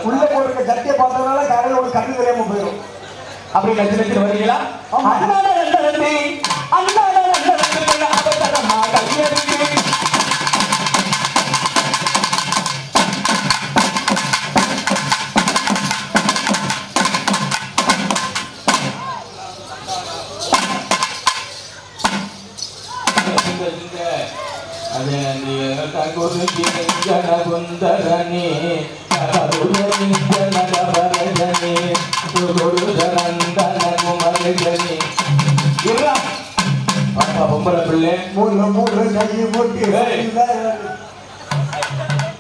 உள்ள போடுற சட்டியை பார்த்ததுனால காலையில் ஒரு கண்ணு தெரியாம போயிடும். அப்படி லட்சம் லட்சம் வருவீங்களா? அண்ணாட நந்தனே அண்ணாட நந்தனே அவதரமா கல்யாணி அதே தகுதி ஜனகுந்தரனே கருணி ஜனகவரஜனே குருதரந்தன குமரஜனே இருடா அப்பா பொம்பளை பிள்ளை மூணு கை போட்டு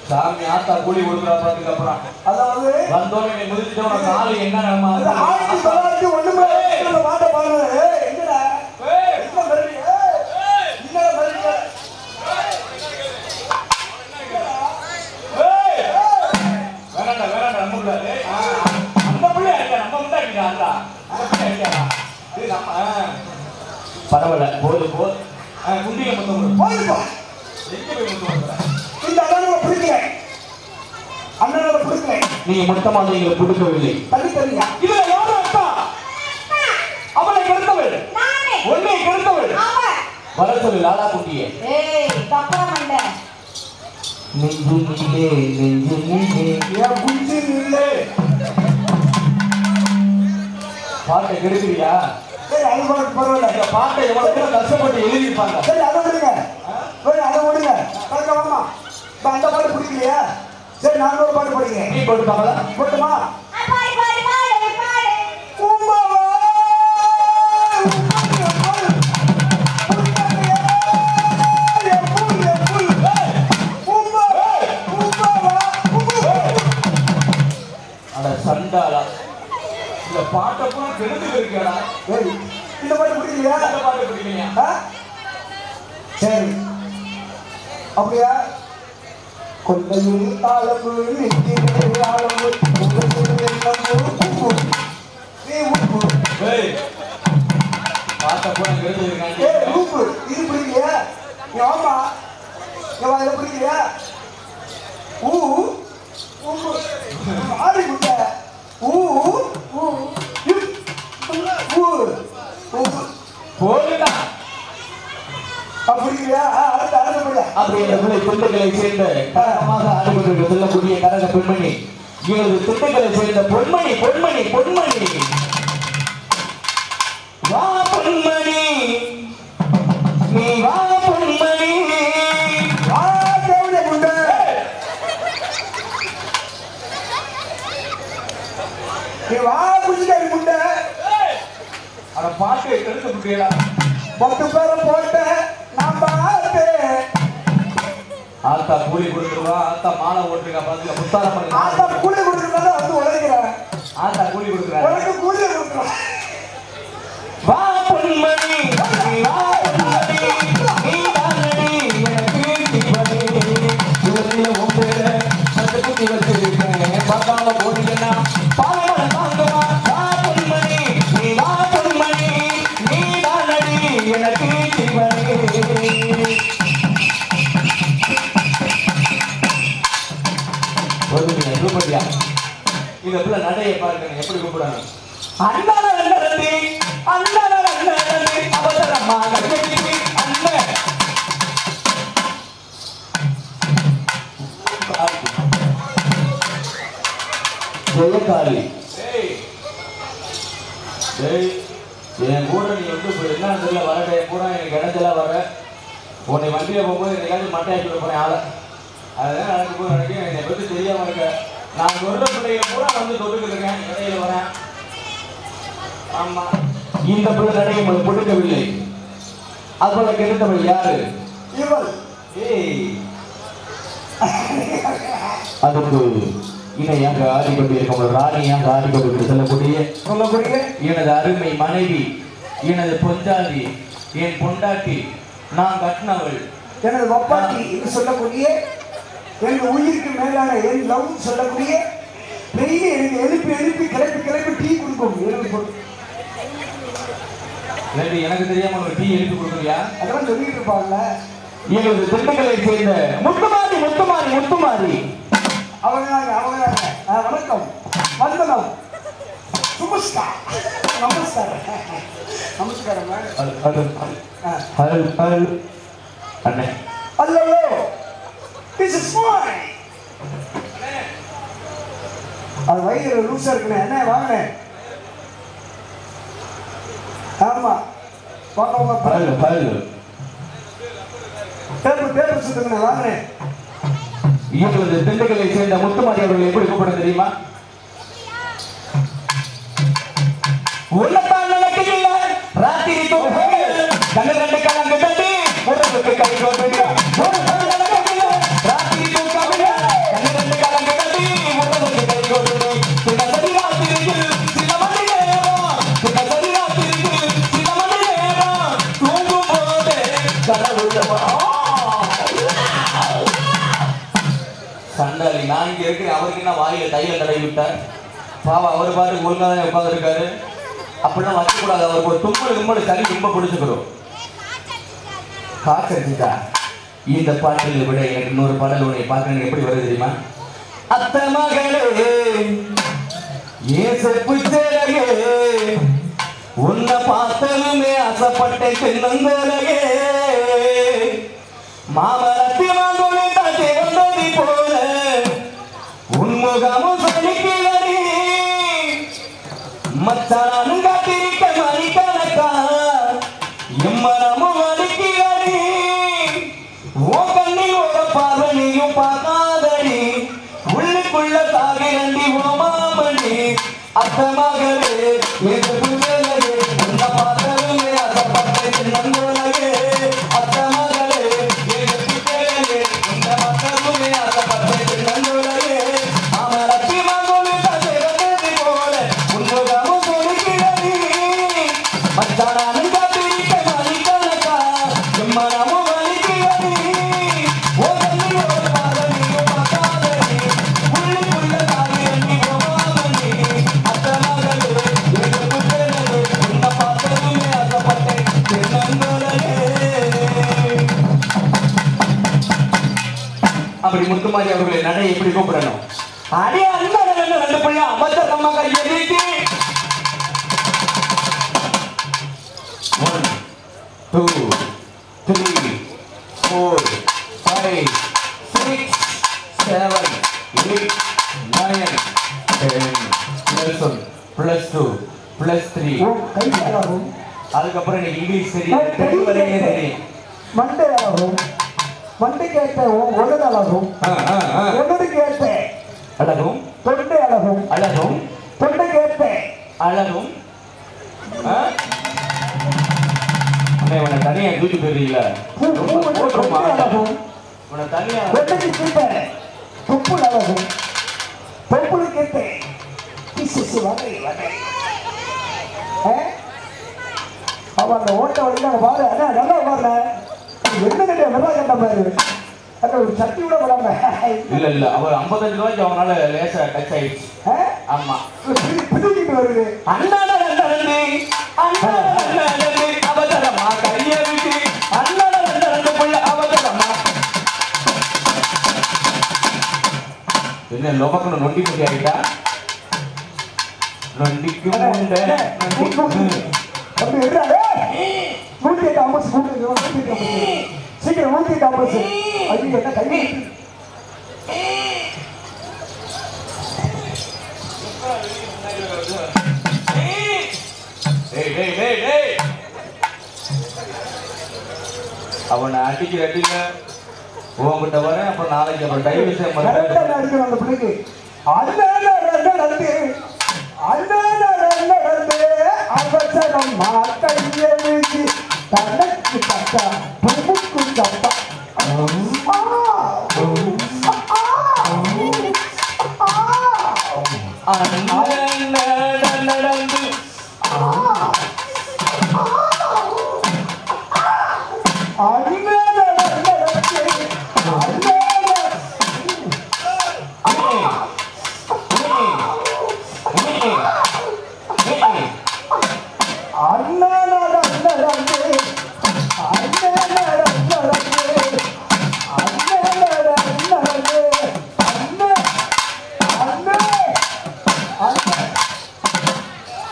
சாமி ஆத்தா கூலி கொடுக்குறா பாத்துக்கு அப்புறம் அதாவது வந்தோடனே முடிச்சுட்டோம் நாலு என்ன நம்ம 1901 பாட்டை பாடுறது என்னடா பரவாயில்ல போது போது குண்டிய முத்தம் போயிருப்பா இந்த அண்ணனோட பிடிக்கல அண்ணனோட பிடிக்கல நீங்க மொத்தமாக எங்களை பிடிக்கவில்லை தள்ளி தள்ளியா இதுல யாரு அக்கா அவளை கெடுத்தவள் உன்னை கெடுத்தவள் வர சொல்லு லாலா குண்டியே நெஞ்சிலே என் குஞ்சி இல்லை பாட்டை கெடுக்கிறியா? சரி அது பரவாயில்ல. இந்த பாட்டை எவ்வளவு கஷ்டப்பட்டு எழுதியிருப்பாங்க. சரி அதை விடுங்க அதை விடுங்க வாமா அந்த பாட்டு பிடிக்கலையா? சரி நான் ஒரு பாட்டு படிங்க நீ போட்டுப்பாங்களா? போட்டுமா சண்டாளா இந்த பாட்டை பூரா கெடுத்து இருக்கா? இந்த பாட்டு பிடிக்கலையா? இந்த பாட்டு பிடிக்கலையா? சரி அப்படியா? கொள்ளையில் தாளம்பு நெஞ்சிலே ஆளம்பு பாட்டை பூரா கெடுத்து இருக்காங்க. இது பிடிக்கலையா? ஆமா இதை பிடிக்கலையா? ஆடி குட்ட போடுடா அப்படியா? அப்படி அந்த பிள்ளை திண்டுக்கலை சேர்ந்த கரகமாக ஆடிக்கொண்டிருக்க சொல்லக்கூடிய கரக பெண்மணி இவரது திண்டுக்கலை சேர்ந்த பொன்மணி பொன்மணி பொன்மணி வா பொன்மணி நீ வா பொன்மணி வா தேவனே குண்ட நீ வா குஞ்சிக்காரி குண்ட அந்த பாட்டை எடுத்து விட்டுடா 10 பேரை போட்ட நான் பார்த்தேன். ஆத்தா கூலி கொடுத்துருவா ஆத்தா மாலை ஓட்டுருக்கா பாத்துக்க முத்தாரம் பண்ணி ஆத்தா கூலி கொடுக்கறதா வந்து உழைக்கிறேன். ஆத்தா கூலி கொடுக்குறாரு உனக்கு கூலி கொடுக்குறேன். வா பொன்மணி வா பொன்மணி நீ தானடி எனக்கு திப்படி இவரில உம்பேர சத்து குத்தி வச்சிருக்கேன் பார்க்காம போனீங்கன்னா பாவம தாங்கவா வா பொன்மணி நீ வா பொன்மணி நீ தானடி எனக்கு திப்படி கூப்பிடியா இத பிள்ளை நடையை பாருங்க எப்படி கூப்பிடாங்க அண்ணா அண்ணனே அண்ணா அண்ணனே அவதரமா கல்யாணி அண்ணன் ஜெயகாளி என் கூட நீ வந்து இப்போ என்ன தெரியல வரடைய பூரா எனக்கு இடத்துல வர உன்னை வண்டியில போகும்போது என்னைக்காவது மட்டையாக்கி போறேன் ஆளை அதுதான் நடக்க போது நினைக்கிறேன் என்னை பற்றி தெரியாம இருக்க நான் சொல்ற பிள்ளைகளை பூரா வந்து தொட்டுக்கிட்டு இருக்கேன் இடையில வரேன் ஆமா இந்த பிள்ளை நடையை உங்களுக்கு கொடுக்கவில்லை அதுபோல கெடுத்தவள் யாரு இவள் அதுக்கு இணையாக ஆடிக்கொண்டிருக்கும் ராணியாக ஆடிக்கொண்டு சொல்லக்கூடிய எனது அருமை மனைவி எனது பொஞ்சாதி என் பொண்டாட்டி நான் கட்டினவள் எனது வப்பாட்டி என்று சொல்லக்கூடிய என் உயிருக்கு மேலான என் லவ் சொல்லக்கூடிய பெரிய எனக்கு எழுப்பி எழுப்பி கிளப்பி கிளப்பி டீ கொடுக்கும் எனக்கு தெரியாம ஒரு டீ எழுப்பி கொடுக்குறியா அதெல்லாம் சொல்லிட்டு இருப்பாங்கல்ல எங்களது திண்டுக்கலை சேர்ந்த முத்துமாரி முத்துமாரி முத்துமாரி அவங்க வணக்கம் வந்தனம் நமஸ்கார் நமஸ்காரம் நமஸ்காரம் அண்ணே அல்லோ திஸ் இஸ் ஃபைன் அது வயிறு லூசா இருக்குண்ணே என்ன வாங்கண்ணே ஆமா வாங்க வாங்க பேப்பர் சுத்துங்கண்ணே வாங்கண்ணே இவங்களது திண்டுக்கலை சேர்ந்த முத்துமாரி அவர்கள் எப்படி கூப்பிட தெரியுமா உள்ளத்தான் நடக்கல ராத்திரி கண்ணு ரெண்டு கலங்கு தட்டி உடம்புக்கு கை கொண்டு ராத்திரி தூக்கமில்ல கண்ணு ரெண்டு கலங்கு தட்டி உடம்புக்கு கை கொண்டு சில சரி ராத்திரிக்கு சில மணி நேரம் சில சரி ராத்திரிக்கு சில மணி நேரம் தூங்கும் போது கடவுள் சண்டாளி நான் இங்க இருக்கிறேன் அவருக்கு என்ன வாயில தையில தடவி விட்டார் பாவா அவர் பாரு ஒழுங்கா தான் உட்கார்ந்து இருக்காரு அப்படிலாம் வைக்கக்கூடாது அவருக்கு ஒரு தும்மல் சளி ரொம்ப பிடிச்சுக்கிறோம் காக்கா இந்த பாட்டில் விட எனக்கு இன்னொரு பாடல் உன்னை பார்க்க எப்படி வருது தெரியுமா அத்த மகளே ஏன் செப்பு சேலையே உன்னை பார்த்ததுமே ஆசைப்பட்டேன் தென்னந்தோலையே மாமரத்தி மாங்கோலை தாட்டி வந்தது போல உன்முகமும் சலிக்கிறடி மச்சானும் காத்திருக்க மணிக்கணக்கா எம்மனமும் வலிக்கிறடி ஓ கண்ணில் ஒரு பார்வனியும் பார்க்காதடி உள்ளுக்குள்ள தாகிரண்டி ஓ மாமணி அத்த மகளே எதிர்ப்பு வேலையே உன்னை பார்த்ததுமே ஆசைப்பட்டேன் தென்னந்தோலையே அத்த மகளே எதிர்ப்பு வேலையே உன்னை பார்த்ததுமே ஆசைப்பட்டேன் தென்னந்தோலையே அமரத்தி மங்கோலி தந்தை வந்தது போல உன்முகமும் சொல்லுகிறடி மச்சானும் காத்திருக்க மணிக்கணக்கா எம்மனமும் வலிக்கிறடி ஓ கண்ணில் ஒரு பார்வனியும் பார்க்காதடி உள்ளுக்குள்ள தாகிரண்டி ஓ மாமணி அத்த மகளே எதிர்ப்பு வேலையே உன்னை பார்த்ததுமே ஆசைப்பட்டேன் தென்னந்தோலையே அப்படி முத்துமாரி அவர்களை நடை எப்படி கூப்பிடணும் அடி அந்த ரெண்டு பிள்ளை அபத்தர் அம்மா கையை நீட்டி 1 2 3 4 5 6 7 8 9 10 +1 +2 +3 கையாளரும் அதுக்கப்புறம் எனக்கு இங்கிலீஷ் தெரியும் தெலுங்கு தெரியும் மண்டையாளரும் மண்டை கேட்ட ஒழுதாளரும் ஒன்று கேட்ட அழகும் தொண்டை அழகும் அழகும் தொண்டை கேட்ட அழகும் அண்ணே உன்னை தனியா தூக்கி போயிருக்கீங்களா அழகும் உன்னை தனியா தொண்டைக்கு கேட்ட தொப்புள் அழகும் தொப்புள் கேட்ட பிசு வகை வகை அவ அந்த ஓட்ட வழியில பாரு அண்ணா நல்லா பாருல என்ன கிடையாது நல்லா கேட்ட பாரு அது ஒரு சட்டி கூட விடாம இல்ல அவர் 55 ரூபாய்க்கு அவனால லேசா டச் ஆயிடுச்சு ஆமா பிடிக்கிட்டு வருது அண்ணாடா அவதரமா கையை விட்டு அண்ணாடா புள்ள அவதரமா என்ன லோகக்குள்ள நொண்டி முடி ஆயிட்டா நொண்டிக்கு முண்டை அப்படி இருக்காரு நூற்றி காம்பஸ் சீக்கிரம் நூற்றி காம்பஸ் அது என்ன கை அவனை அடிக்கிற அடியில உங்ககிட்ட வரேன் அப்புறம் நாளைக்கு அப்புறம் டைவர்ஷன் அடிக்கணும் அந்த பிள்ளைக்கு அவசரம் கையெழுதி தனக்கு தட்டா புதுக்கு தட்டா நடந்து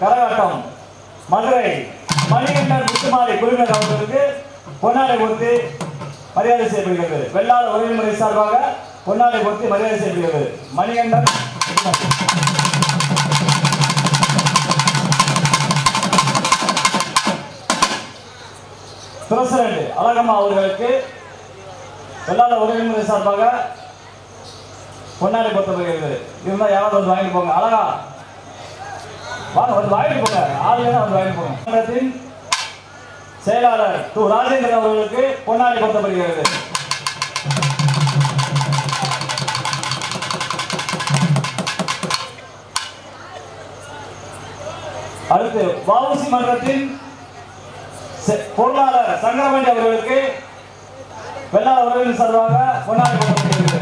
கரகாட்டம் மதுரை மணிகண்டன் முத்துமாரி குழுவினர் அவர்களுக்கு பொன்னாடை கொடுத்து மரியாதை செய்யப்படுகிறது. வெள்ளாள உறவின்முறை சார்பாக பொன்னாடை கொடுத்து மரியாதை செய்யப்படுகிறது. மணிகண்டன் பிரசிடண்ட் அழகம்மா அவர்களுக்கு வெள்ளாள உறவின்முறை சார்பாக பொன்னாடை கொடுக்கப்படுகிறது. இருந்தா யாராவது வந்து வாங்கிட்டு போங்க. அழகா வாங்க, வந்து வாங்கிட்டு போங்க. ஆளுநர் வந்து வாங்கிட்டு போங்க. செயலாளர் ராஜேந்திரன் அவர்களுக்கு பொன்னாடை கொடுக்கப்படுகிறது. அடுத்து வஉசி மன்றத்தின் பொருளாளர் சங்கரபாண்டி அவர்களுக்கு வெள்ளாள உறவின் சார்பாக பொன்னாடை கொடுக்கப்படுகிறது.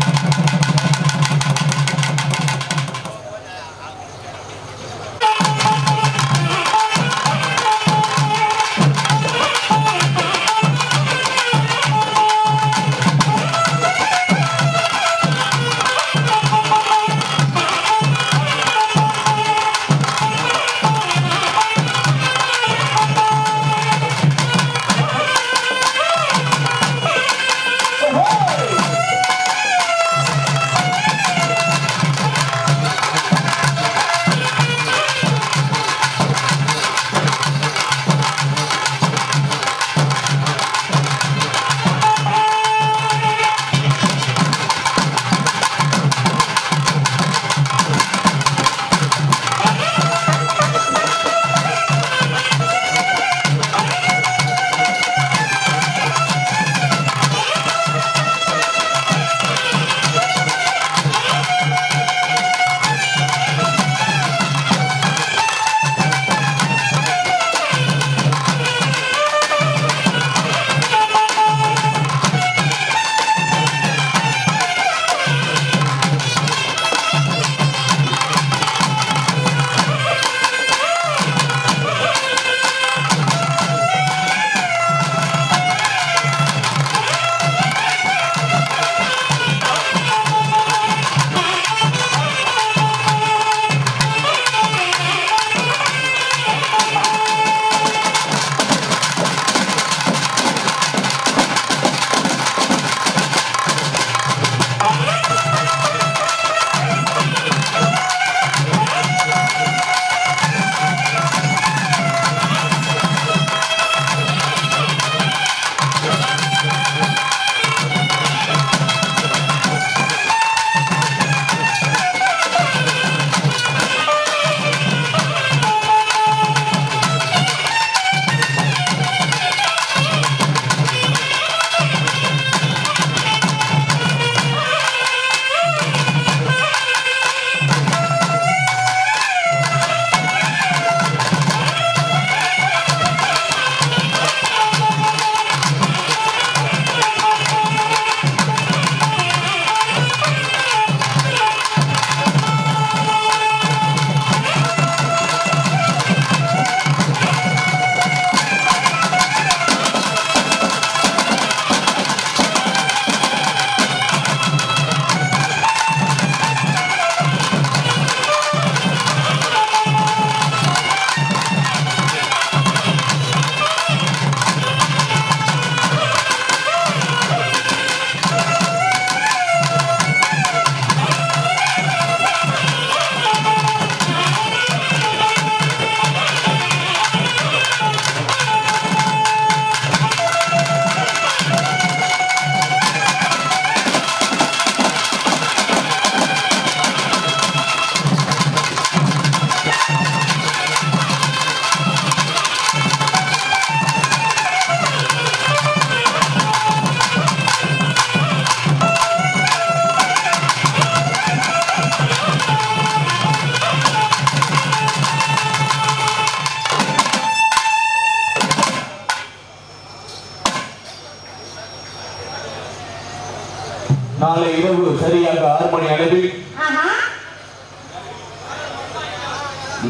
நாளை இரவு சரியாக 6 மணி அளவில்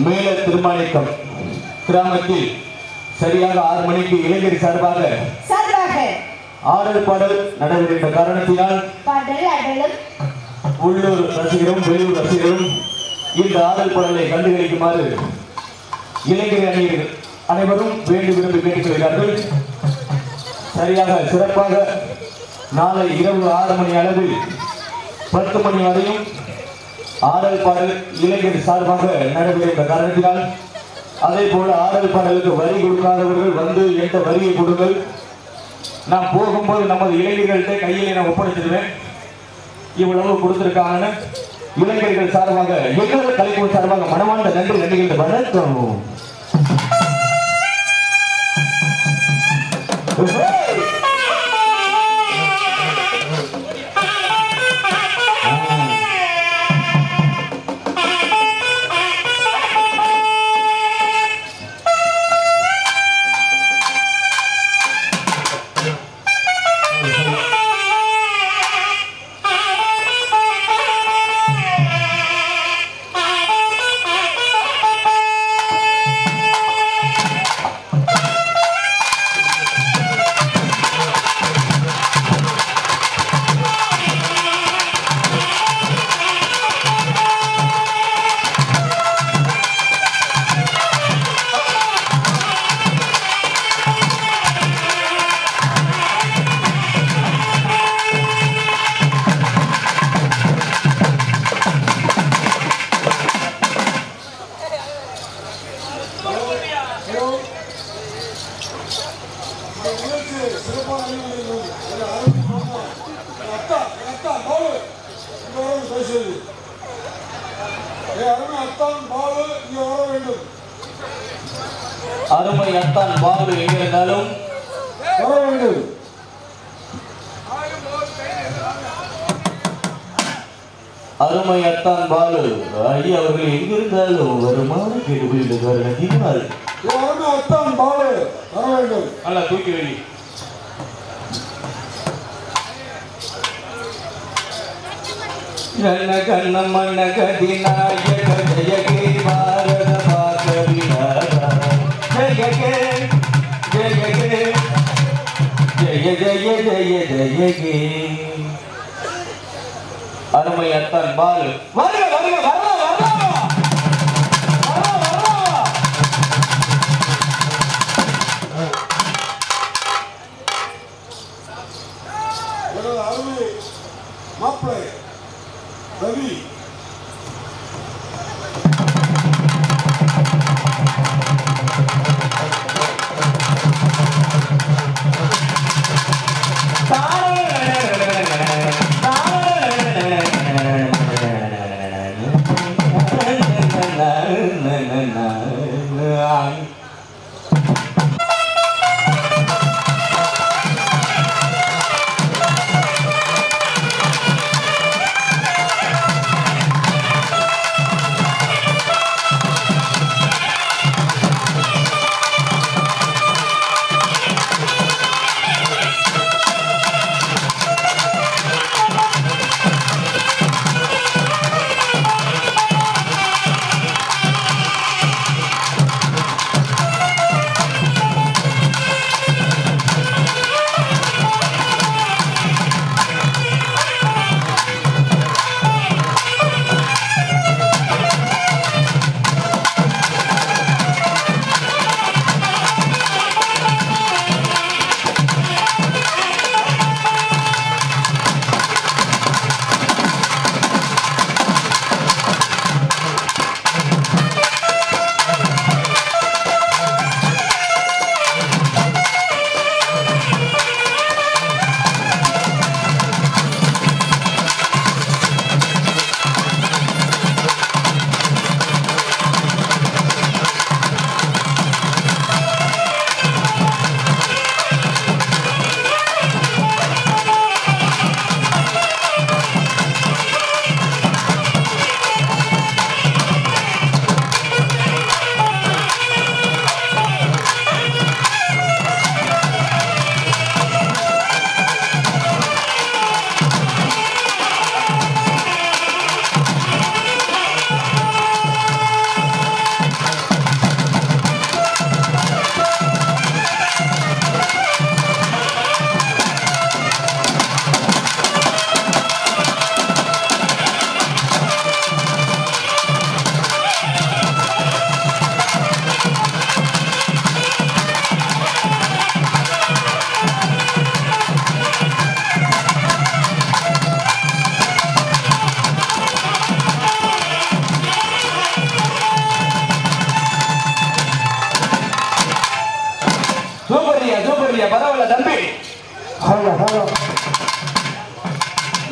மேல திருமாணிக்கம் கிராமத்தில் சரியாக 6 மணிக்கு இளைஞர் சார்பாக ஆடல் பாடல் நடைபெறுகின்ற காரணத்தினால் உள்ளூர் ரசிகரும் வெளியூர் ரசிகரும் இந்த ஆடல் பாடலை கண்டுகளிக்குமாறு இளைஞர் அணியர்கள் அனைவரும் வேண்டி விரும்பி கேட்டுக்கொள்கிறார்கள். சரியாக சிறப்பாக நாளை இரவு 6 மணி அளவில் 10 மணி வரையும் ஆடல் பாடல் இளைஞர் சார்பாக நடைபெறும் என்ற காரணத்தினால் அதே போல ஆடல் பாடலுக்கு வரி கொடுக்காதவர்கள் வந்து எந்த வரியை கொடுங்கள். நான் போகும்போது நமது இளைஞர்கள்ட்ட கையிலே நான் ஒப்படைச்சிருவேன். இவ்வளவு கொடுத்திருக்காங்கன்னு இளைஞர்கள் சார்பாக எங்களது கலைக்குழு சார்பாக மனமார்ந்த நன்றி நன்றிகள். வணக்கம். அருமை அத்தான் பாபு எங்க இருந்தாலும் வர வேண்டும். அருமை அத்தான் பாலு ஐயா அவர்கள் எங்கிருந்தாலும் வருமாறு கேட்டுக்கொள்கிறார்கள். அத்தான் பாலு வர வேண்டும். நல்லா தூக்கி வை. ஜன கண்ண மண்ண கதி நாயக ஜெயகே பாரத பாக விநாயக ஜெயகே ஜெயகே ஜெய ஜெய ஜெய ஜெயகே. அருமை அத்தான் பாலு வருக வருக வரலாம் அருமை மாப்பிள்ளை ரவி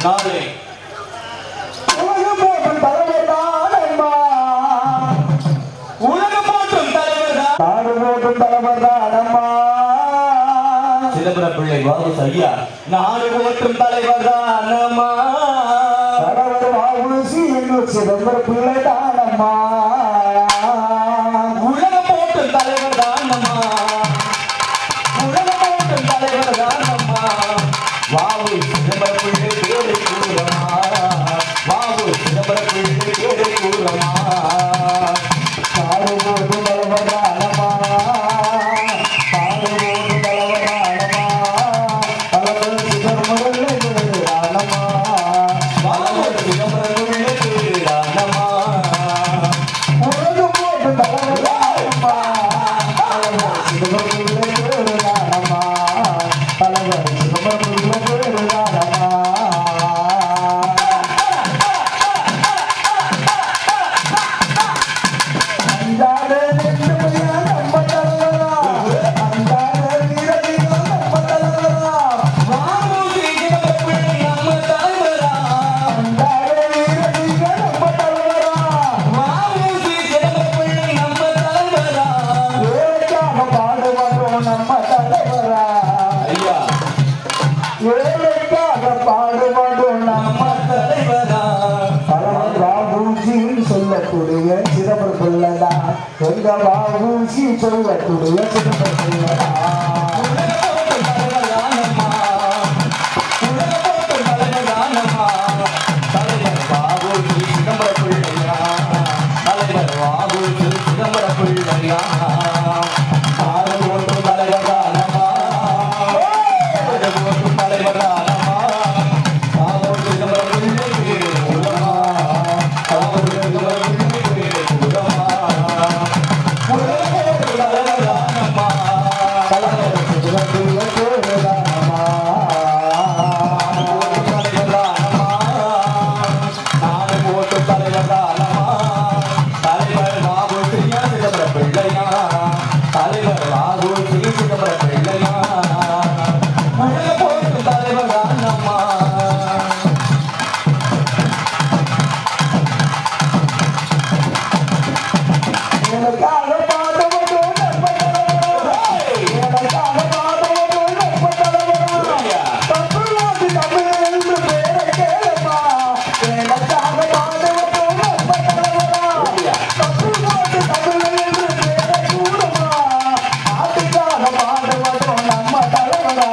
நாளை உலகம் போற்றும் தலைவர்தானம்மா, உலகம் போற்றும் தலைவர்தான் நாடு போற்றும் தலைவர்தானம்மா. சிதம்பரம் பிள்ளை வாவு ஐயா நாடு போற்றும் தலைவர்தானம்மா, தலைவர் வாவுசி என்னும் சிதம்பர பிள்ளை தானம்மா. உலகம் போற்றும் தலைவர்தானம்மா, உலகம் போற்றும் தலைவர்தானம்மா. வாவு சிதம்பரம் பிள்ளை பேரை கூறமா, வாவு சிதம்பரம் பிள்ளை பேரை கூறமா. நாடு போற்றும் தலைவர்தானம்மா, நாடு போற்றும் தலைவர்தானம்மா. தலைவர் சிதம்பர பிள்ளை தானம்மா. வாவு சிதம்பரம் பிள்ளை பேரானம்மா. உலகம் போற்றும் தலைவர்தானம்மா, தலைவர் சிதம்பர பிள்ளை தானம்மா. தலைவர் சிதம்பர பிள்ளை தானம்மா. அஞ்சாத நெல்லுமையா நம்ம தலைவரா, அஞ்சாத வீரதிகள் நம்ம தலைவரா, வாவு சிதம்பரம் பிள்ளை நம்ம தலைவரா, அஞ்சாத வீரதிகள் நம்ம தலைவரா. வாவு சிதம்பரம் பிள்ளை நம்ம தலைவரா. ஏழைக்காக பாடுபடும் நம்ம தலைவரா, ஐயா ஏழைக்காக பாடுபடும் நம்ம நம்ம தலைவரா. தலைவர் வாபூஜின்னு சொல்லக்கூடிய சிதம்பர பிள்ளைதா, எங்க வாபூஜி சொல்லக்கூடிய சிதம்பர பிள்ளைதா. எனக்காக பாடுபடும் நம்ம தலைவரா, எனக்காக பாடுபடும் நம்ம தலைவரா. தமிழ்நாட்டு தமிழ் என்று பேரை கேளம்மா, எனக்காக பாடுபடும் நம்ம தலைவரா. தமிழ்நாட்டு தமிழ் என்று பேரை கூடுமா, நாட்டுக்காக பாடுபடும் நம்ம தலைவரா.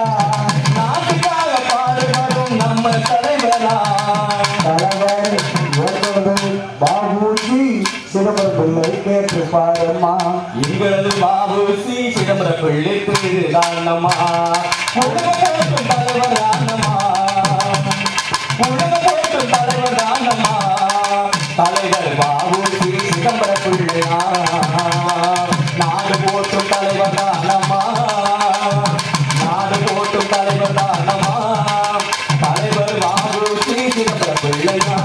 நாட்டுக்காக பாடுபடும் நம்ம தலைவரா. தலைவர் ஒருவரு பாபுஜி சிதம்பர பிள்ளை கேட்டு பாருமா. எங்களது பாபுசி சிதம்பர பிள்ளை திருதானம்மா, உலகம் போற்றும் தலைவரானம்மா, உலகம் போற்றும் தலைவரானம்மா. தலைவர் பாபுசி சிதம்பர பிள்ளையா நாடு போற்றும் தலைவரானம்மா, நாடு போற்றும் தலைவரானம்மா. தலைவர் பாபுசி சிதம்பர பிள்ளையா,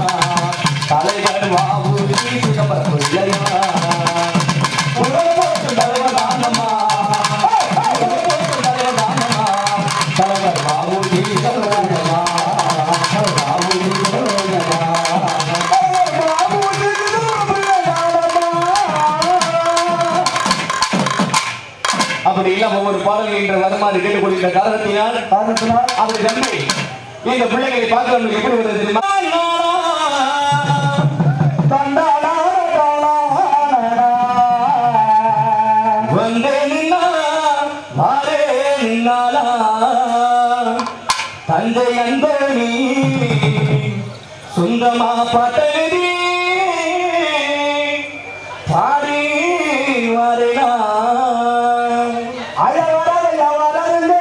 தலைவர் பாபுசி சிதம்பர பிள்ளையா. உலகம் போற்றும் தலைவரானம்மா, உலகம் போற்றும் தலைவரானம்மா. தலைவர் பாபுசி சிதம்பர பிள்ளையா, பாபுசி சிதம்பர பிள்ளையா. பாபுஜி சிதம்பர பிள்ளை தானம்மா. அப்படி இல்லாம ஒவ்வொரு பாடல்கள் என்ற வருமாறு கேட்டுக்கொள்கின்ற காரணத்தினால் காரணத்தினால் அப்படி நம்பி இந்த பிள்ளைகளை பார்க்க எப்படி வருது தெரியுமா? தந்தானா தானா வந்தே நின்னா வாரே நின்னாலா தந்தை அன்பனி சொந்தமா பட்டனி பாடி வரேனா ஐயா வராதே வராதே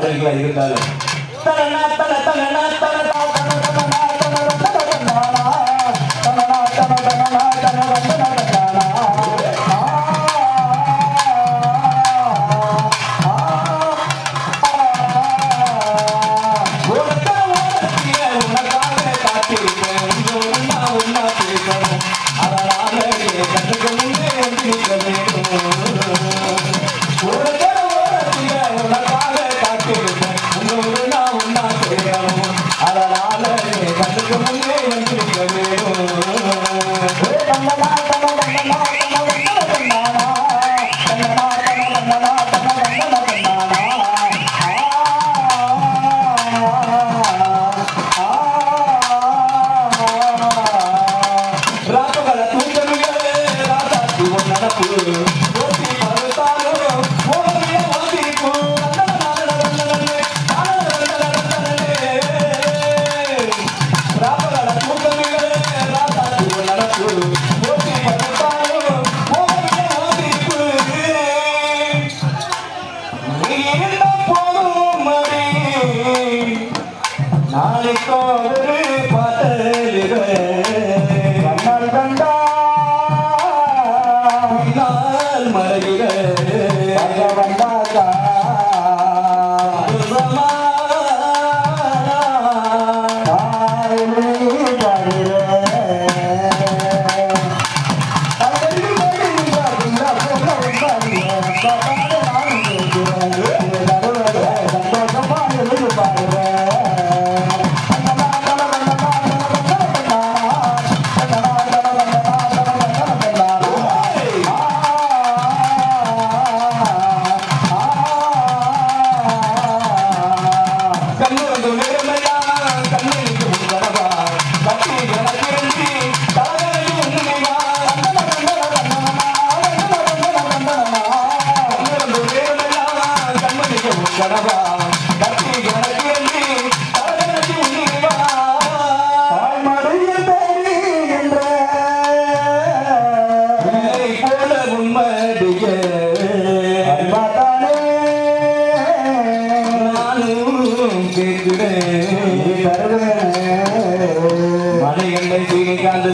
பாடல்களா இருந்தாலும்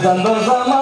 சந்தோஷமா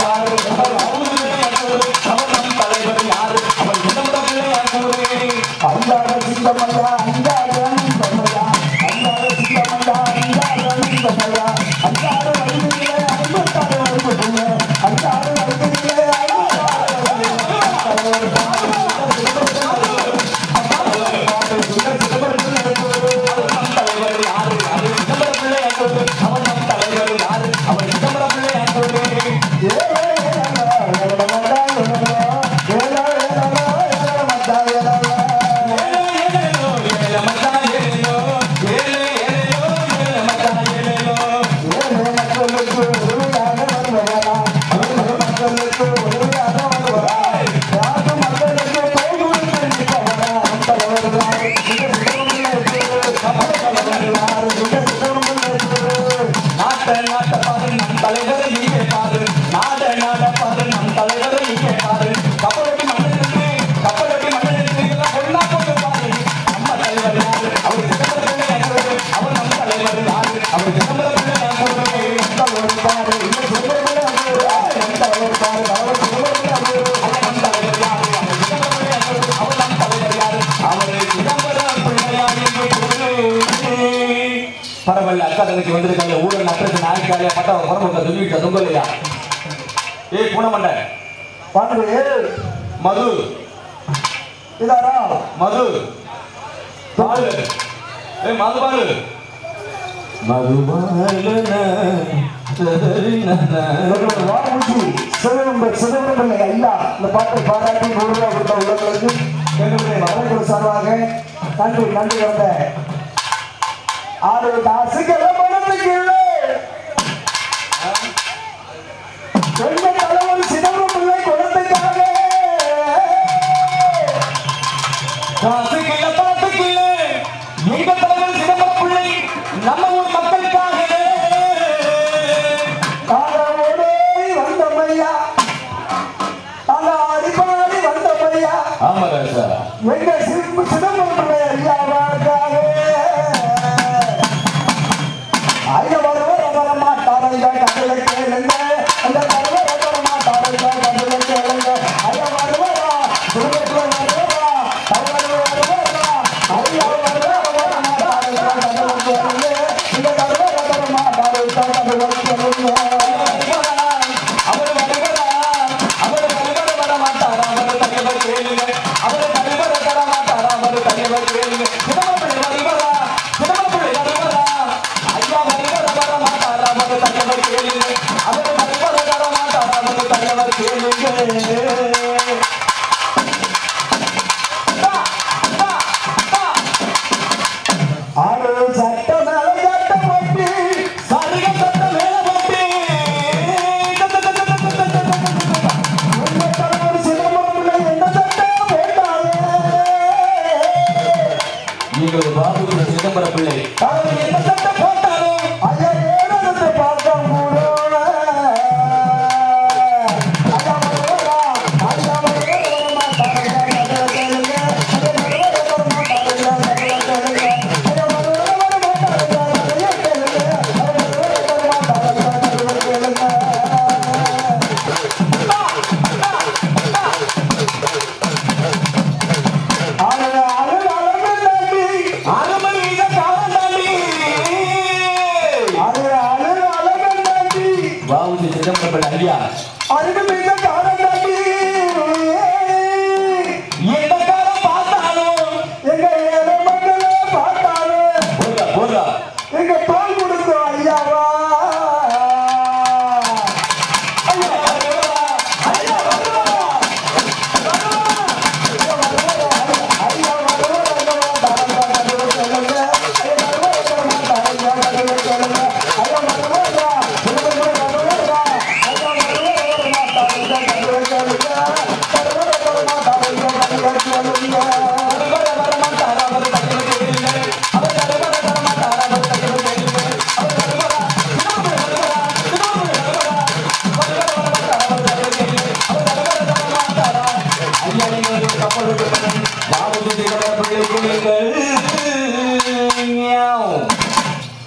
யாரு பரவாயில்ல அக்காதலுக்கு வந்திருக்காங்க ஊழல் நட்டது நாய்க்காலே பட்டா பரமக்க சொல்லிட்டு தொங்கலையா ஏய் பூனமண்ட பாண்டு மது இதாரா மது பாலு ஏய் மது பாலு சிதம்பரம் ஐயா இந்த பாட்டை பாராட்டி 100 ரூபாய் கொடுத்த உள்ளவர்களுக்கு என்னுடைய வரவேற்பு சார்பாக நன்றி நன்றி வந்த 6 காசுகள பணத்துக்கு இல்லை எந்த தலைவர் சிதம்பரம் பிள்ளை குழந்தைக்காக காசுக்கில்ல பாத்துக்கில்ல எங்க தலைவர் சிதம்பரம் பிள்ளை நம்ம ஊர் மக்களுக்காக வந்தமையா அந்த அடிப்பாடி வந்தமையா ஆமா ராஜா எங்க சிதம்பரம் பிள்ளை ஐயாவாக்காக ஐயா வருவார் வர மாட்டாருங்க கதையை கேளுங்க அந்த தலைவர் வர மாட்டாருங்க கதையை கேளுங்க ஐயா வருவாரா சிதம்பரம் வருவாரா தலைவர் வருவாரா ஐயா வருவாரா வர மாட்டாருங்க கதையை கேளுங்க இந்த தலைவர் வர மாட்டாருங்க கதையை கேளுங்க சிதம்பரம் பிள்ளை சிதம்பரம் பிள்ளை ஐயா அதுக்கு மிக காலம் தாண்டி எந்த காலம் பார்த்தாலும் எங்க ஏழை மக்களை பார்த்தாலும் போதா எங்க தோல் கொடுத்தோம் ஐயாவா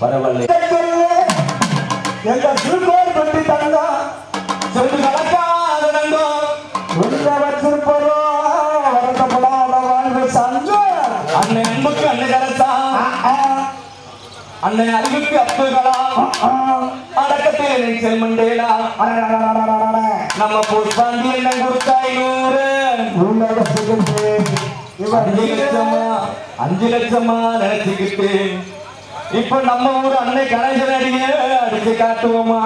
பரவாயில்லை எங்க திருக்கோள் பற்றி தந்தா சொல்லு கலக்காத நண்பன் உள்ள வச்சிருப்போம் வருத்தப்படாத வாழ்வு சங்கம் அன்னை அன்புக்கு அன்னை கரசா அன்னை அறிவுக்கு அப்புகளா அடக்கத்தை நெல்சன் மண்டேலா நம்ம புஷ்பாண்டி என்ன கொடுத்தா 5 லட்சமா நினைச்சுக்கிட்டு இப்ப நம்ம ஊர் அன்னை கணேசன் அடியே அடிச்சு காட்டுவோமா?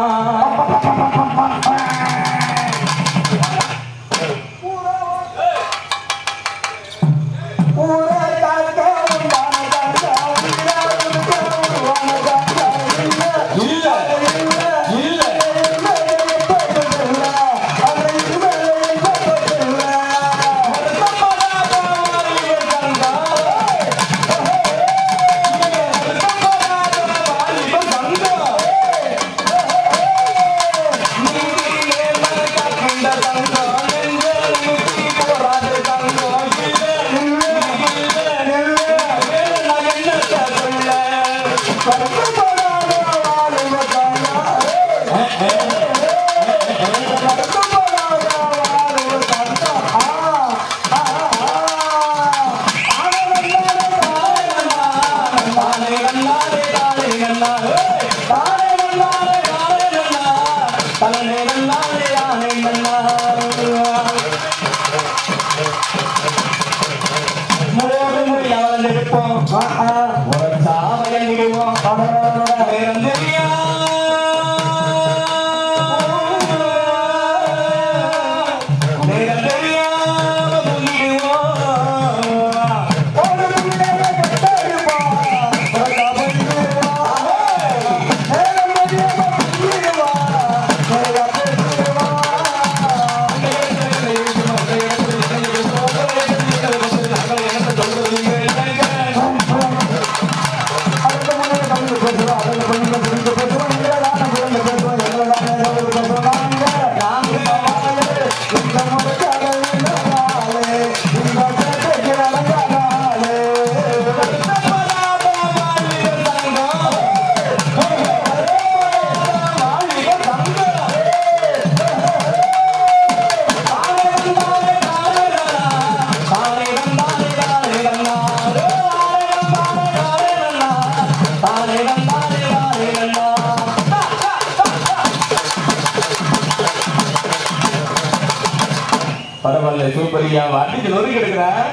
பரவாயில்ல, சூப்பரியா. அடிச்சு நொறுக்கி எடுக்கிறேன்.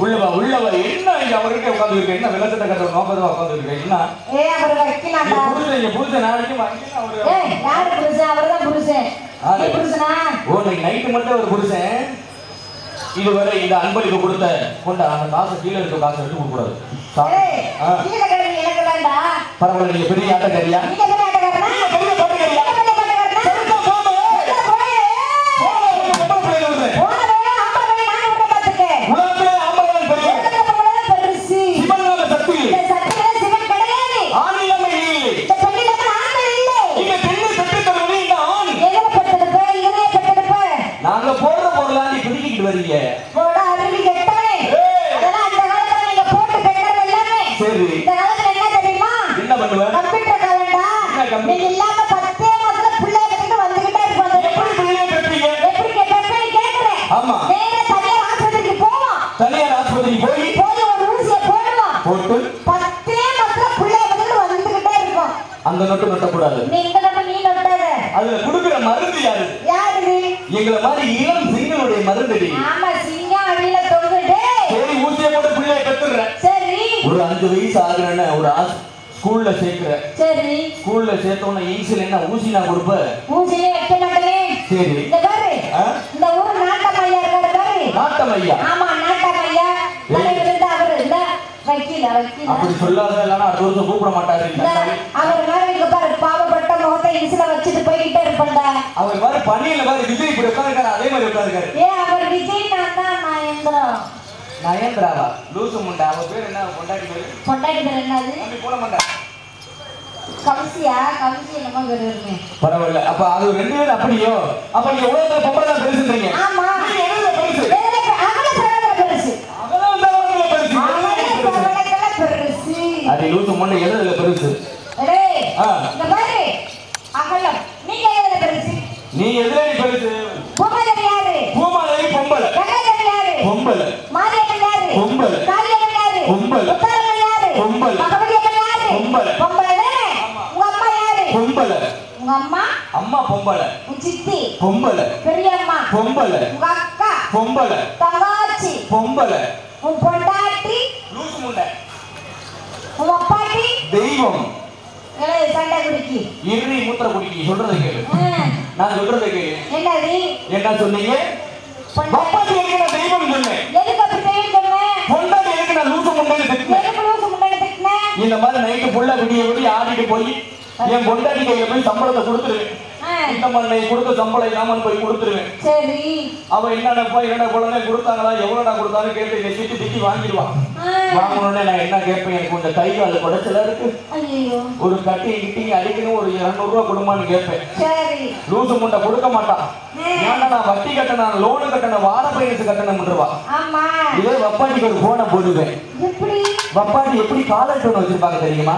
உள்ளவ என்ன இங்க அவர்கிட்ட உட்கார்ந்து இருக்க? என்ன விளக்கத்தை கட்டுற நோக்கதான் உட்கார்ந்து இருக்க? என்ன புருஷன் நாளைக்கு நைட்டு மட்டும் ஒரு புருஷன் இதுவரை இந்த அன்பளிப்பு கொடுத்த கொண்ட அந்த காசு கீழே இருக்க காசு எடுத்து கொடுக்க கூடாது. பரவாயில்ல, நீங்க பெரிய ஆட்டக்காரியா? நாங்க போடுற பொருளா நீ பிடிக்கிட்டு வரீங்க. சரி, என்ன பண்ணுவ? ஆமா, தனியார் ஆஸ்பத்திரிக்கு போய் போட்டு அந்த நொட்டு நொட்டக்கூடாது. அதுல குடுக்கிற மருந்து யாரு? எங்களை மாதிரி இளம் சிங்களுடைய மருந்து. சரி, ஊசிய போட்டு பிள்ளைய பெற்றுறேன். ஒரு 5 வயசு ஆகுறேன்னு ஒரு ஸ்கூல்ல சேர்க்கிற. ஸ்கூல்ல சேர்த்தோன்னா இன்சில் என்ன ஊசி நான் கொடுப்ப? சரி, நாட்டமையா அப்படி சொல்லாத, இல்லைன்னா அடுத்த வருஷம் கூப்பிட மாட்டாரு. அவர் மாதிரி பணியில மாதிரி விஜய் இப்படி உட்காந்துருக்காரு, அதே மாதிரி உட்காந்துருக்காரு. நயன்தராவா? லூசு முண்டா. அவ பேர் என்ன? பொண்டாட்டி பேரு? பொண்டாட்டி பேர் என்னது? போட மாட்டா. கம்சியா? கம்சி என்னமோ பேர் இருக்கு. பரவாயில்ல. அப்ப அது 2 பேரும் அப்படியோ? அப்ப நீங்க உலகத்துல பொம்பளை தான் பெருசுன்றீங்க. ஆமா, நீங்க எவ்வளவு பெருசு? அது லூசு முண்டை எதுல பெருசு? இந்த மாதிரி அகலம். நீங்க எதுல பெருசு? நீ எதுல பெருசு? பொம்பளை யாரு? பூமாலை பொம்பளை. கண்ணகர் யாரு? பொம்பளை. மாரியம்மன் யாரு? பொம்பளை. காளியம்மன் யாரு? பொம்பளை. உத்தரம்மன் யாரு? பொம்பளை. மகவதியம்மன் யாரு? பொம்பளை. பொம்பளை தானே? உங்க அம்மா யாரு? பொம்பளை. அம்மா பொம்பளை, உன் சித்தி பொம்பளை, பெரியம்மா பொம்பளை, உங்க அக்கா பொம்பளை, தங்காச்சி பொம்பளை, உன் பொண்டாட்டி லூசு முண்டை, உன் அப்பாட்டி தெய்வம். சண்டை குடிக்கி இறுதி மூத்திர குடிக்கி. சொல்றதை கேளு, நான் சொல்றதை கேளு. என்னது என்ன சொன்னீங்க? பப்பாத்தி எதுக்கு நான் தெய்வம் சொன்னேன்? எதுக்கு அப்படி தெய்வம் சொன்னேன்? பொண்டாட்டி எதுக்கு நான் லூசு முண்டைன்னு திட்டினேன்? எதுக்கு லூசு முன்னாடி திட்டினேன்? இந்த மாதிரி நைட்டு ஃபுல்லா விடிய விடிய ஆடிட்டு போய் என் பொண்டாட்டி கையில போய் சம்பளத்தை கொடுத்துருவேன். இந்த மண்ணை கொடுத்த சம்பளம் இல்லாமல் போய் கொடுத்துருவேன். சரி அவ என்னடா குழந்தை கொடுத்தாங்களா, எவ்வளோடா கொடுத்தாலும் கேட்டு என்னை திட்டி திட்டி வாங்கிடுவான். வாங்கணும்னே நான் என்ன கேட்பேன், எனக்கு கொஞ்சம் கை கால் குடைச்சலா இருக்கு, ஒரு கட்டி கிட்டி அடிக்கணும், ஒரு 200 ரூபா கொடுமான்னு கேட்பேன். லூசு முண்டை கொடுக்க மாட்டான். ஏன்னா நான் வட்டி கட்டணும், லோனு கட்டணும், வாடகை பயிற்சி கட்டணும்ன்றவா. இதே வப்பாட்டிக்கு ஒரு போனை போடுவேன். வப்பாட்டி எப்படி காலர் டோன் வச்சிருப்பாங்க தெரியுமா?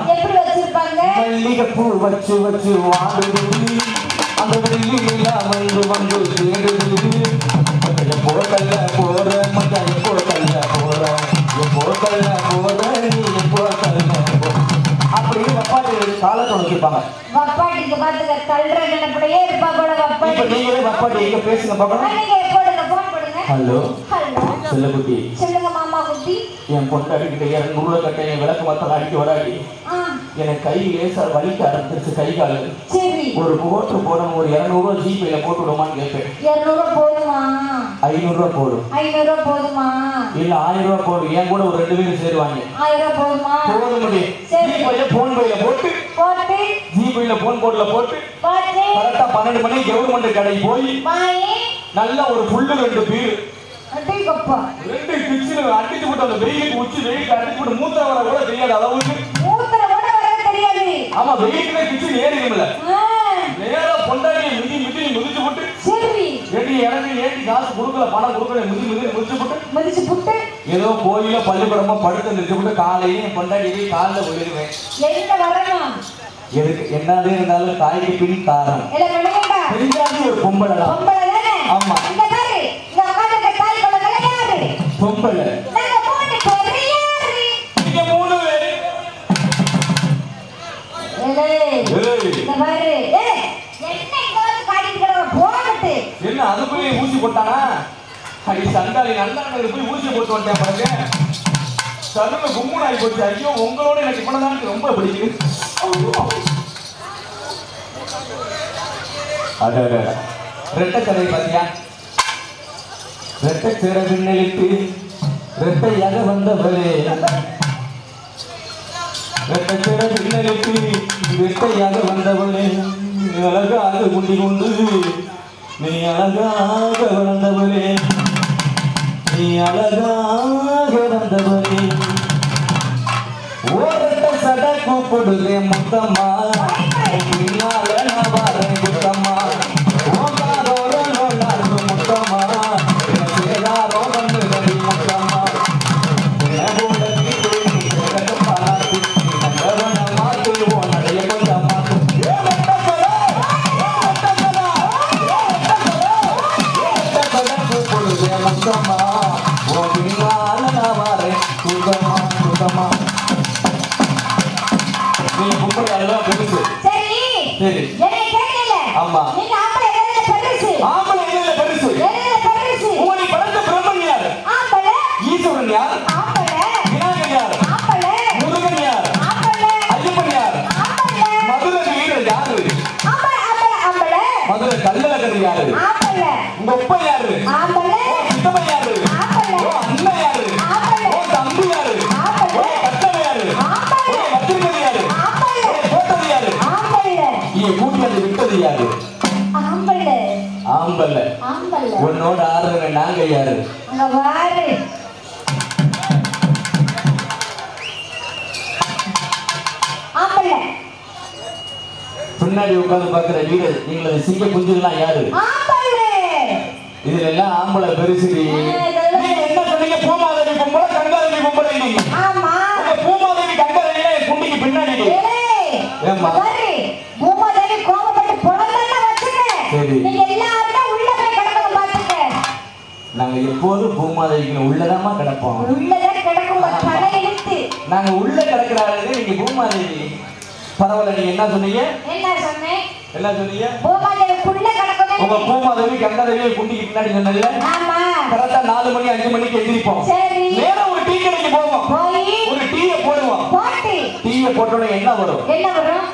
மல்லிகைப்பூ வச்சு வச்சு வாடுது, அந்த வெள்ளி நிலா வந்து வந்து தேடுது, போக்கல்ல போற மச்சான், போக்கல்ல போற, போக்கல்ல போற, நீ போக்கல்ல போற அப்படின்னு வப்பாட்டி காலர் டோன் வச்சிருப்பாங்க. வப்பாட்டிக்கு பாத்துக்க தள்ளுற நினைப்படையே இருப்பா போல வப்பாட்டி. இப்ப நீங்களே வப்பாட்டி எங்க பேசுங்க பார்க்கணும். போடுங்க போன் போடுங்க. ஹலோ ஹலோ செல்லக்குட்டி, சொல்லுங்க மாமா குட்டி. என் பொண்டாட்டி கிட்ட 200 கட்டையை விளக்கு மத்தம் அடிக்க வராடி, எனக்கு கை லேசா வலிக்க ஆரம்பிச்சிருச்சு, கை காலு. சரி ஒரு போட்டு போடணும், ஒரு 200 ரூபா ஜிபேல போட்டு விடுமான்னு கேட்பேன். 200 போதுமா? 500 ரூபா போடும். 500 போதுமா? இல்ல 1000 ரூபா போடும். என் கூட ஒரு 2 பேரும் சேருவாங்க. 1000 போதுமா? போட முடியும். ஜிபேல போன் பையில போட்டு ஜிபேல போன் போர்ட்ல போட்டு கரெக்டா 12 மணிக்கு கவர்மெண்ட் கடைக்கு போய் நல்லா ஒரு புல்லு 2 பீர் 2 கிச்சன் அடிச்சு போட்டு அந்த வெயிலுக்கு உச்சி வெயிலுக்கு அடிச்சு போட்டு மூத்திர வர கூட தெரியாது அளவுக்கு. ஆமா வெயிலுக்கு கிச்சன் ஏறிடும்ல. நேரா பொண்டாட்டியை மிதி மிதிச்சு போட்டு எனக்கு ஏற்றி காசு கொடுக்கல, பணம் கொடுக்கல, மிதிச்சு போட்டு ஏதோ கோயில பள்ளிக்கூடமா படுத்து நிறுத்தி போட்டு காலையில என் பொண்டாட்டியை காலில் போயிடுவேன். எதுக்கு என்னது இருந்தாலும் தாய்க்கு பின் தாரம் தெரிஞ்சாது ஒரு பொம்பளை தான். ஆமா பொம்பளை. நீங்க 3 பேரு என்ன அதுக்குள்ளே ஊசி போட்டானா? அடி சண்டாளி, நல்லா போய் ஊசி போட்டு வந்துட்டேன் பாருங்க. சரும கும்முன் ஆகி போச்சு. ஐயோ உங்களோட எனக்கு இப்பதான் ரொம்ப பிடிக்குது. ரெட்டை கதை பாத்தியா? ரெட்டை சேர பின்னலிட்டு ரெட்டையாக வந்தவளே, ரெட்டை சேர பின்னலிட்டு ரெட்டையாக வந்தவளே, அழகாக குண்டி கொண்டு நீ அழகாக வளர்ந்தவளே, நீ அழகாக வந்தவளே, ஓரட்ட சட கூப்பிடுதே முத்தம்மா, பின்னால நான் வரேன் குத்தம்மா, ஓங்காரோட நோண்டாரு முத்தம்மா, சேதாரோ வந்து ரவி முத்தம்மா, பாராட்டி நகவன மாத்து ஓ நடைய கொஞ்சம் மாத்து. கூப்பிடுதே முத்தம்மா, ஓ பின்னால நான் வரேன் குத்தம்மா குத்தம்மா. நீங்க கும்பல் அதெல்லாம் பெருசு. சரி ஆமா ஆம்பளை இல்ல பெருசு. உங்களை படைத்த பிரம்மன் யார்? ஈஸ்வரன் யார்? விநாயகர் யார்? முருகன் யார்? ஐயப்பன் யார்? மதுரை வீரர் யாரு? மதுரை கல்லழகர் யாரு? உங்க அப்பா யாரு? சித்தப்பா யாரு? அண்ணன் யாரு? தம்பி யாரு? கட்டளை யாரு? வச்சிருக்கிறது யாரு? போட்டது யாரு? கூட்டியது விட்டது யாரு? ஆம்பல்ல. உன்னோட ஆறுற நாங்க யாரு? பின்னாடி உட்கார்ந்து பாக்குற வீடு நீங்களது சிங்க குஞ்சுலாம் யாரு? இதுல எல்லாம் ஆம்பளை பெருசு. என்ன சொன்னீங்க? பூமாதேவி பொம்பளை, கங்காதேவி பொம்பளை. நீங்க பூமாதேவி கங்காதேவி குண்டிக்கு பின்னாடி. நாங்க எப்போதும் பூமாதேவிக்கு உள்ளதாமா கிடப்போம். நாங்க உள்ள கிடக்கிறாரு. நீங்க பூமாதேவி பரவாயில்ல. நீங்க என்ன சொன்னீங்க? என்ன சொன்னீங்க? பூமாதேவி குள்ள கிடக்குமே. உங்க பூமாதேவி கங்கதேவி குண்டிக்கு பின்னாடி சொன்னீங்க. ஆமா. கரெக்டா 4 மணி 5 மணிக்கு எந்திரிப்போம். சரி. நேரா ஒரு டீ கடைக்கு போவோம். போய் ஒரு டீயை போடுவோம். போட்டு. டீயை போட்டோனே என்ன வரும்? என்ன வரும்?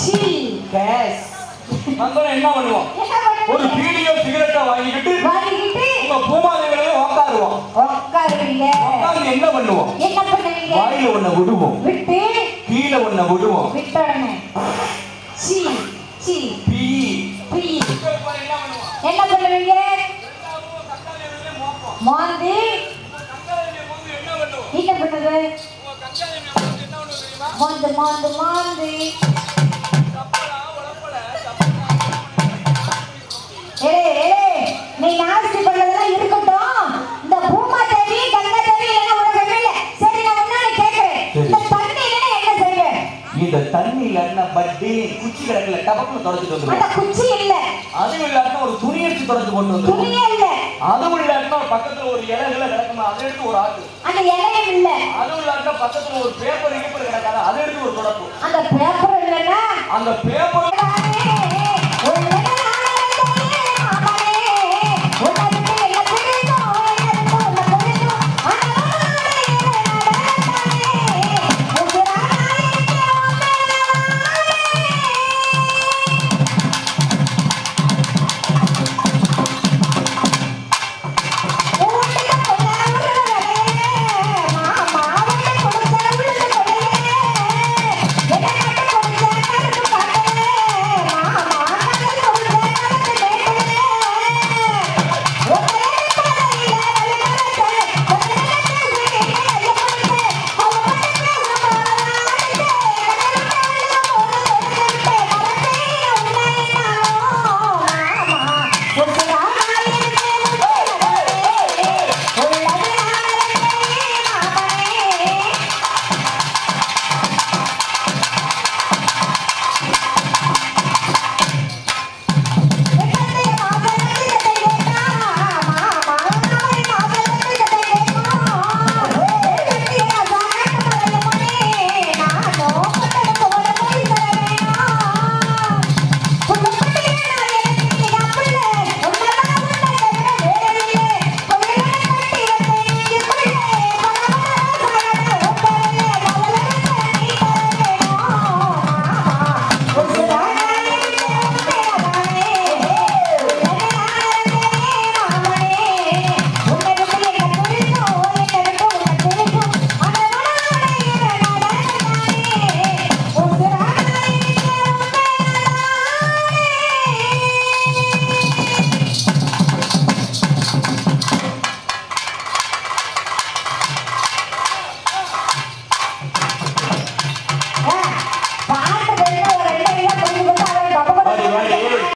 சீ. கேஸ். வந்தோனே என்ன பண்ணுவோம்? ஒரு பீடியோ சிகரெட்டை வாங்கிட்டு உங்க பூமாதேவியிலே உட்காருவோம். உட்காருவீங்க. உட்கார்ந்து என்ன பண்ணுவோம்? என்ன பண்ணுவீங்க? வாயில ஒண்ண விடுவோம். விட்டு கீழே ஒண்ண விடுவோம். விட்டோடனே சீ சீ பீ பீ. என்ன பண்ணுவோம்? என்ன பண்ணுவீங்க? மாந்தி. என்ன பண்ணுது? மாந்து மாந்து மாந்து. நீ நாஸ்தி பண்ணதெல்லாம் இருக்கட்டும். இந்த பூமாதேவி கங்கதேவி எல்லாம் உலகமே இல்ல. சரி, நான் உன்னை கேக்குறேன். இந்த தண்ணியில என்ன செய்வேன்? இந்த தண்ணியில என்ன பட்டி குச்சி கிடக்கல டபக்குன்னு தொடச்சிட்டு வந்துருவோம். அந்த குச்சி இல்ல. அதுவும் இல்லாம ஒரு துணி எடுத்து தொடச்சு கொண்டு வந்துருவோம். துணியே இல்ல. அதுவும் இல்லாம பக்கத்துல ஒரு இலைகளை கிடக்குமா அதை எடுத்து ஒரு ஆட்டு. அந்த இலையும் இல்ல. அதுவும் இல்லாம பக்கத்துல ஒரு பேப்பர் கிடக்காத அதை எடுத்து ஒரு தொடப்பு. அந்த பேப்பர் இல்லன்னா அந்த பேப்பர்